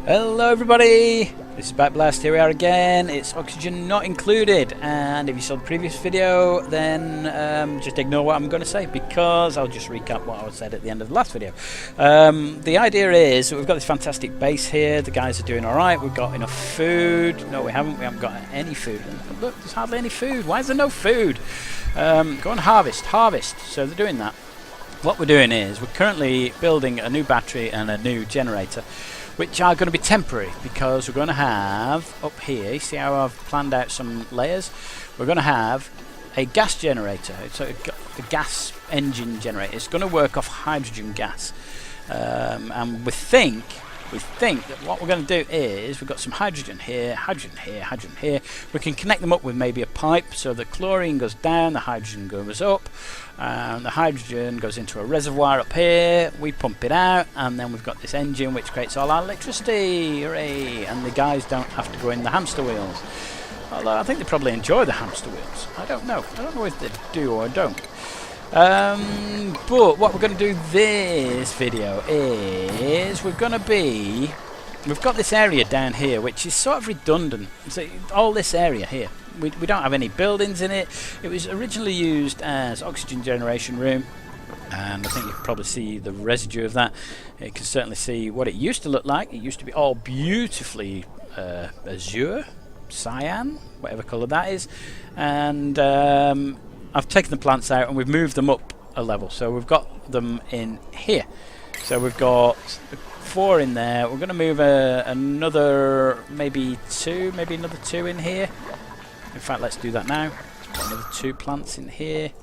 Hello everybody, this is Backblast. Here we are again. It's oxygen not included, and if you saw the previous video then just ignore what I'm going to say, because I'll just recap what I said at the end of the last video. The idea is that we've got this fantastic base here. The guys are doing alright. We've got enough food. No, we haven't got any food. Look, there's hardly any food. Why is there no food? Go and harvest. So they're doing that. What we're doing is we're currently building a new battery and a new generator, which are going to be temporary, because we're going to have up here, you see how I've planned out some layers? We're going to have a gas generator. It's a gas engine generator. It's going to work off hydrogen gas, and we think that what we're going to do is we've got some hydrogen here, hydrogen here, hydrogen here. We can connect them up with maybe a pipe, so the chlorine goes down, the hydrogen goes up, and the hydrogen goes into a reservoir up here. We pump it out, and then we've got this engine which creates all our electricity. Hooray! And the guys don't have to go in the hamster wheels. Although I think they probably enjoy the hamster wheels. I don't know if they do or don't. But what we're going to do this video is we've got this area down here which is sort of redundant. So all this area here, we don't have any buildings in it. It was originally used as oxygen generation room, and I think you can probably see the residue of that. You can certainly see what it used to look like. It used to be all beautifully azure, cyan, whatever colour that is, and I've taken the plants out and we've moved them up a level, so we've got them in here. So we've got 4 in there. We're going to move another maybe another 2 in here. In fact, let's do that now. Let's put another 2 plants in here,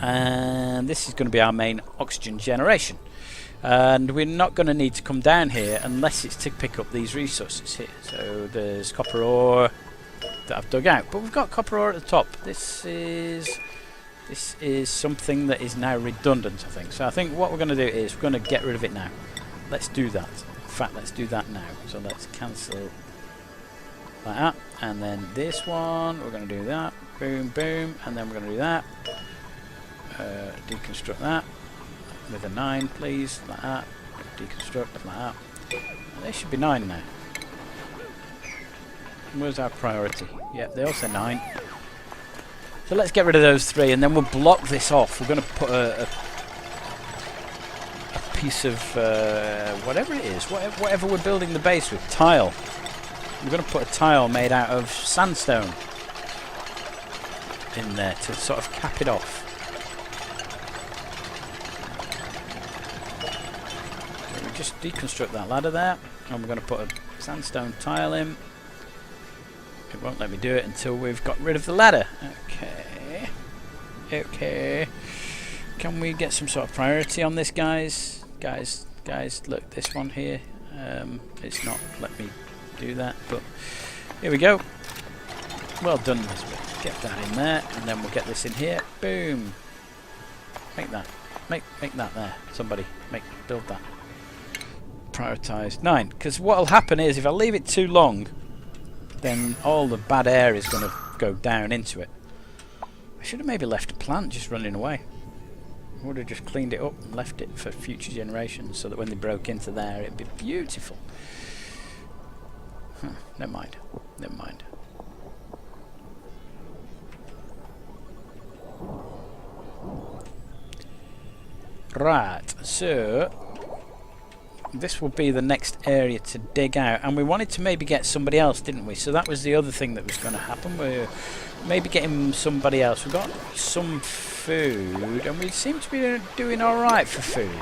and this is going to be our main oxygen generation. And we're not going to need to come down here unless it's to pick up these resources here. So there's copper ore that I've dug out, but we've got copper ore at the top. This is something that is now redundant, I think. So I think what we're going to do is we're going to get rid of it now. Let's do that. In fact, let's do that now. So let's cancel that, and then this one we're going to do that. Boom, boom, and then we're going to do that. Deconstruct that with a 9, please, like that. Deconstruct like that. They should be 9 now. Where's our priority? Yep, they all say 9. So let's get rid of those 3, and then we'll block this off. We're going to put a piece of whatever it is, whatever we're building the base with, tile. We're going to put a tile made out of sandstone in there to sort of cap it off. So we just deconstruct that ladder there, and we're going to put a sandstone tile in. It won't let me do it until we've got rid of the ladder. Okay. Can we get some sort of priority on this, guys? Guys, look, this one here. It's not let me do that, but here we go. Well done, Lisbeth. Get that in there, and then we'll get this in here. Boom. Make that. Make that there. Somebody build that. Prioritized 9. Because what'll happen is if I leave it too long, then all the bad air is going to go down into it. I should have maybe left a plant just running away. I would have just cleaned it up and left it for future generations, so that when they broke into there it'd be beautiful. Never mind. Right, so this will be the next area to dig out, and we wanted to maybe get somebody else, didn't we? So that was the other thing that was going to happen. We're maybe getting somebody else. We've got some food, and we seem to be doing alright for food.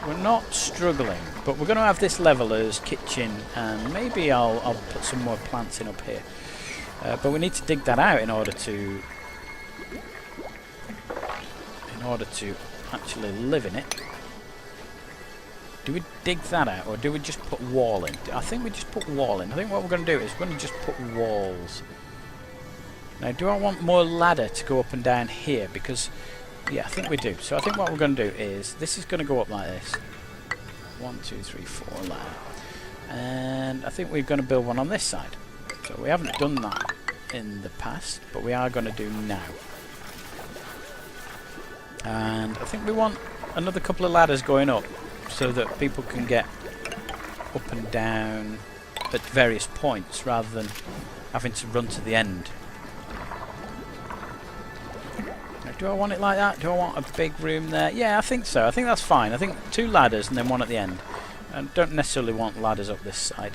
We're not struggling, but we're going to have this leveler's kitchen, and maybe I'll put some more plants in up here. But we need to dig that out in order to actually live in it. Do we dig that out, or do we just put wall in? I think we just put wall in. I think what we're going to do is we're going to just put walls. Now, do I want more ladder to go up and down here? Because, yeah, I think we do. So I think what we're going to do is, this is going to go up like this. 1, 2, 3, 4 ladder. And I think we're going to build one on this side. So we haven't done that in the past, but we are going to do now. And I think we want another couple of ladders going up, so that people can get up and down at various points rather than having to run to the end. Now, do I want it like that? Do I want a big room there? Yeah, I think so. I think that's fine. I think 2 ladders and then 1 at the end. I don't necessarily want ladders up this side.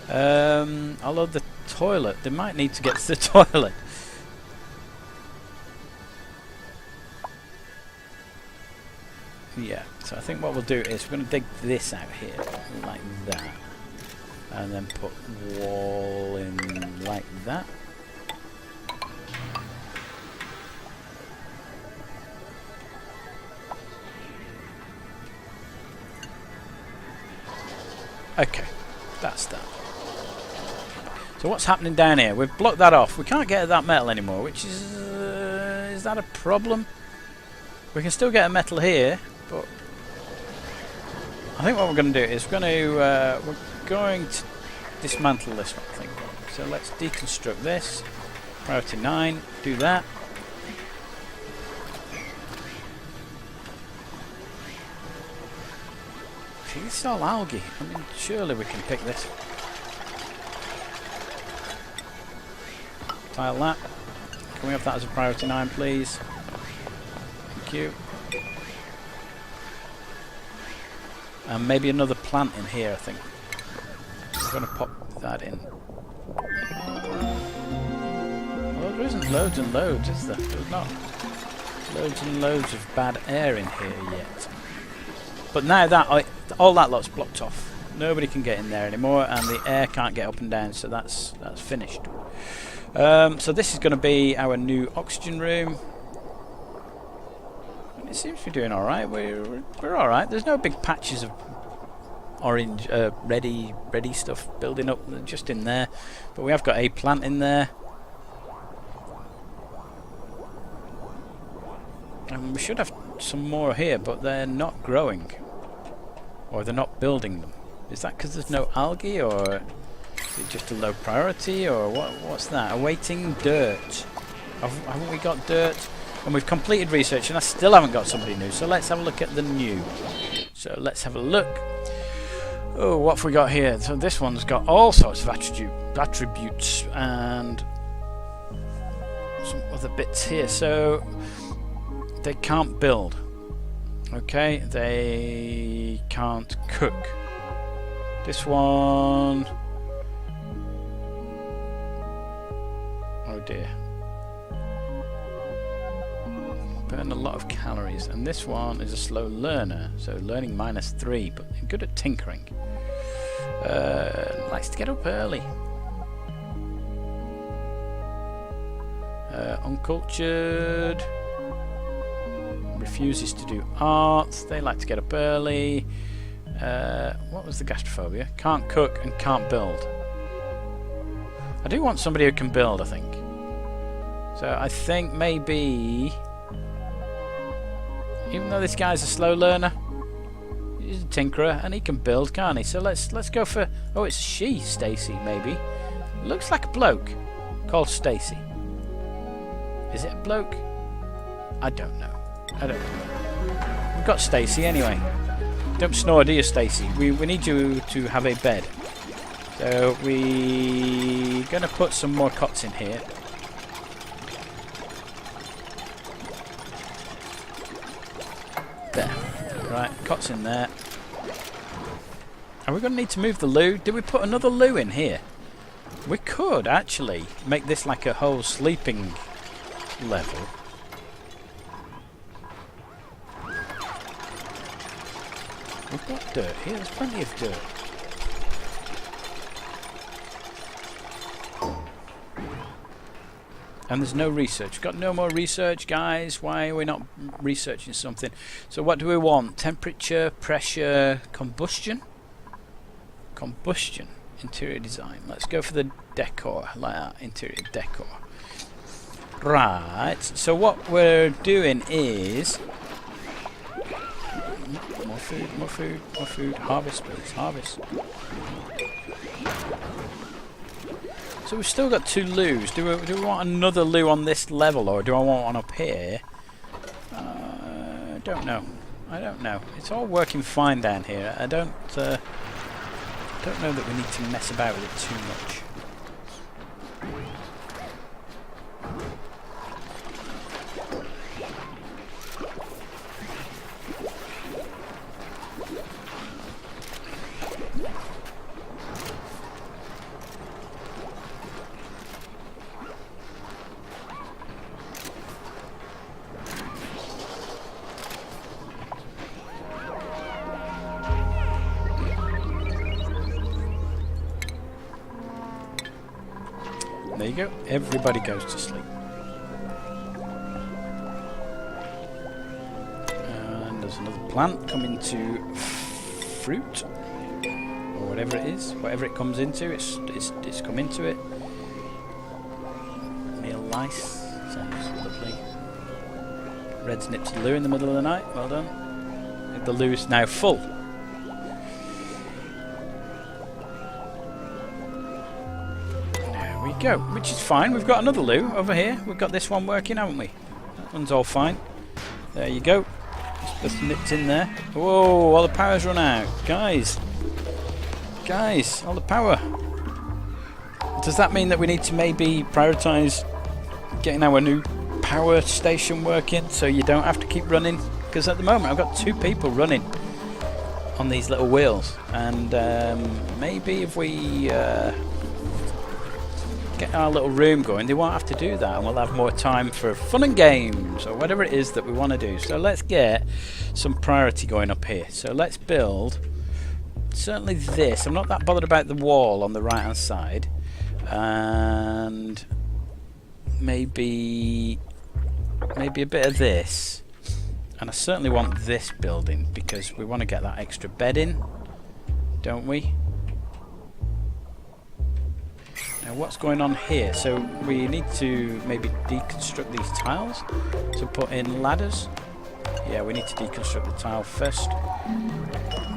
Although the toilet, they might need to get to the toilet. Yeah, so I think what we'll do is we're going to dig this out here, like that. And then put wall in like that. Okay, that's that. So what's happening down here? We've blocked that off. We can't get at that metal anymore, which is that a problem? We can still get a metal here, but I think what we're going to do is we're going to dismantle this one, I think. So let's deconstruct this. Priority 9, do that. This is all algae. I mean, surely we can pick this. Tile that. Can we have that as a priority 9, please? Thank you. And maybe another plant in here, I think. I'm going to pop that in. Well, there isn't loads and loads, is there? There's not loads and loads of bad air in here yet. But now that all that lot's blocked off, nobody can get in there anymore, and the air can't get up and down. So that's finished. So this is going to be our new oxygen room. And it seems to be doing all right. We're all right. There's no big patches of orange, ready stuff building up just in there. But we have got a plant in there. And we should have some more here, but they're not growing. Or they're not building them. Is that because there's no algae, or is it just a low priority, or what's that? Awaiting dirt. Haven't we got dirt? And we've completed research, and I still haven't got somebody new. So let's have a look at the new. So let's have a look. Oh, what have we got here? So this one's got all sorts of attributes and some other bits here. So they can't build. Okay, they can't cook. This one... oh dear. Burn a lot of calories. And this one is a slow learner, so learning -3, but good at tinkering. Likes to get up early. Uncultured. Refuses to do art. They like to get up early. What was the gastrophobia? Can't cook and can't build. I do want somebody who can build, I think. So I think maybe, even though this guy's a slow learner, he's a tinkerer and he can build, can't he? So let's go for, oh, it's she, Stacy, maybe. Looks like a bloke called Stacy. Is it a bloke? I don't know. I don't know. We've got Stacy anyway. Don't snore, do you, Stacy? We need you to have a bed. So we're going to put some more cots in here. There. Right, cots in there. Are we going to need to move the loo? Did we put another loo in here? We could actually make this like a whole sleeping level. We've got dirt here, there's plenty of dirt. And there's no research. Got no more research, guys. Why are we not researching something? So what do we want? Temperature, pressure, combustion? Combustion. Interior design. Let's go for the decor, like that. Interior decor. Right. So what we're doing is... more food, more food, more food. Harvest, please. Harvest. So we've still got 2 loos. Do we want another loo on this level, or do I want one up here? I don't know. I don't know. It's all working fine down here. I don't don't know that we need to mess about with it too much. There you go. Everybody goes to sleep. And there's another plant coming to fruit, or whatever it is. Whatever it comes into, it's come into it. Meal lice. Sounds lovely. Red snips the loo in the middle of the night. Well done. The loo is now full. Go, which is fine. We've got another loo over here. We've got this one working, haven't we? That one's all fine. There you go. Just nipped in there. Whoa, all the power's run out. Guys, all the power. Does that mean that we need to maybe prioritise getting our new power station working so you don't have to keep running? Because at the moment I've got 2 people running on these little wheels, and maybe if we get our little room going, they won't have to do that, and we'll have more time for fun and games or whatever it is that we want to do. So let's get some priority going up here. So let's build certainly this. I'm not that bothered about the wall on the right hand side, and maybe a bit of this, and I certainly want this building because we want to get that extra bed in, don't we? Now what's going on here? So we need to maybe deconstruct these tiles to put in ladders. Yeah, we need to deconstruct the tile first.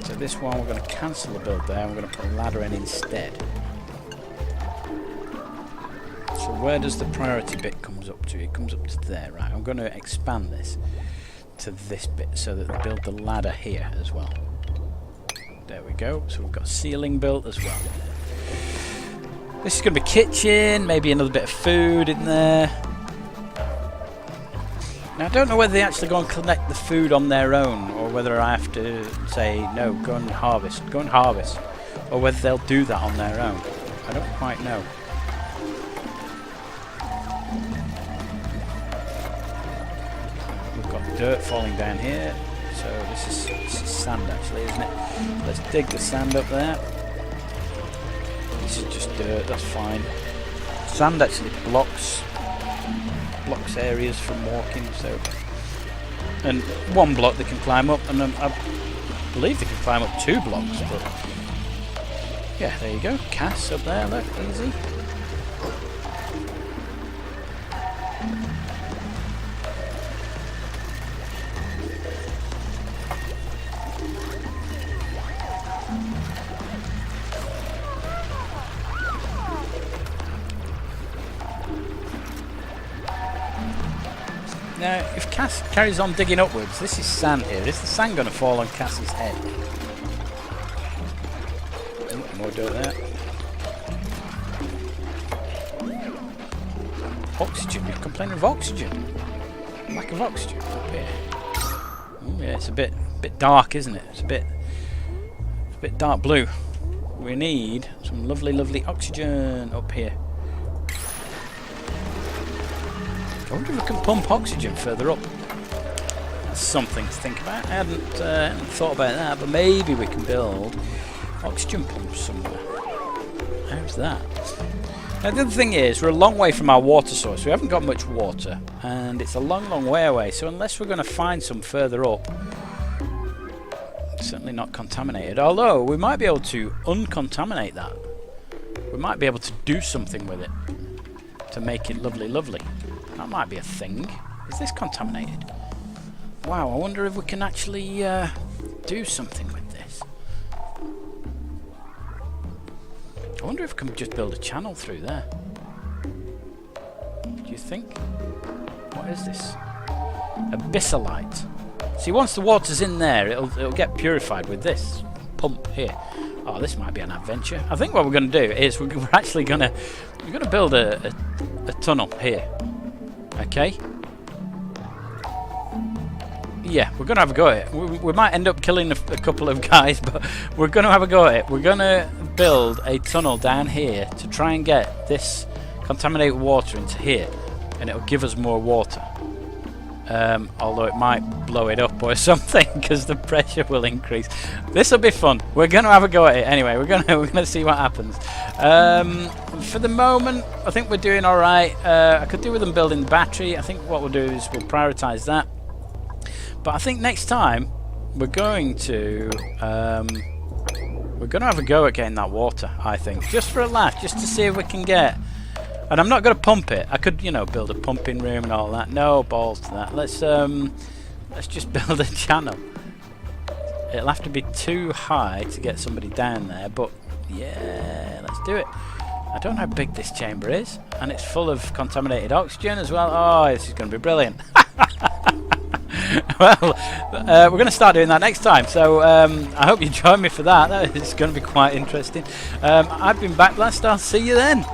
So this one we're going to cancel the build there, and we're going to put a ladder in instead. So where does the priority bit comes up to? It comes up to there, right? I'm going to expand this to this bit so that we build the ladder here as well. There we go. So we've got ceiling built as well. This is going to be kitchen, maybe another bit of food in there. Now I don't know whether they actually go and collect the food on their own, or whether I have to say, no, go and harvest, or whether they'll do that on their own. I don't quite know. We've got dirt falling down here, so this is sand actually, isn't it? Let's dig the sand up there. This is just dirt, that's fine. Sand actually blocks areas from walking, so, and 1 block they can climb up, and I believe they can climb up 2 blocks, but yeah, there you go. Cass up there, look, easy. Now, if Cass carries on digging upwards, this is sand here. Is the sand going to fall on Cass's head? Oh, more dirt there. Oxygen. You're complaining of oxygen. Lack of oxygen up here. Oh, yeah, it's a bit dark, isn't it? It's a bit dark blue. We need some lovely oxygen up here. I wonder if we can pump oxygen further up. That's something to think about. I hadn't thought about that, but maybe we can build oxygen pumps somewhere. How's that? Now the other thing is, we're a long way from our water source. We haven't got much water, and it's a long way away. So unless we're going to find some further up, certainly not contaminated. Although we might be able to uncontaminate that. We might be able to do something with it to make it lovely. That might be a thing. Is this contaminated? Wow, I wonder if we can actually do something with this. I wonder if we can just build a channel through there. Do you think? What is this? Abyssalite. See, once the water's in there, it'll get purified with this pump here. Oh, this might be an adventure. I think what we're going to do is we're actually going to build a tunnel here. Okay. Yeah, we're going to have a go at it. We might end up killing a couple of guys, but we're going to have a go at it. We're going to build a tunnel down here to try and get this contaminated water into here, and it'll give us more water. Although it might blow it up or something, because the pressure will increase. This will be fun. We're going to have a go at it anyway. We're going to see what happens. For the moment, I think we're doing all right. I could do with them building the battery. I think what we'll do is we'll prioritize that. But I think next time we're going to have a go at getting that water. I think just for a laugh, just to see if we can get. And I'm not going to pump it. I could, you know, build a pumping room and all that. No balls to that. Let's just build a channel. It'll have to be too high to get somebody down there, but yeah, let's do it. I don't know how big this chamber is, and it's full of contaminated oxygen as well. Oh, this is going to be brilliant. Well, we're going to start doing that next time, so I hope you join me for that. That is going to be quite interesting. I've been Backblast. I'll see you then.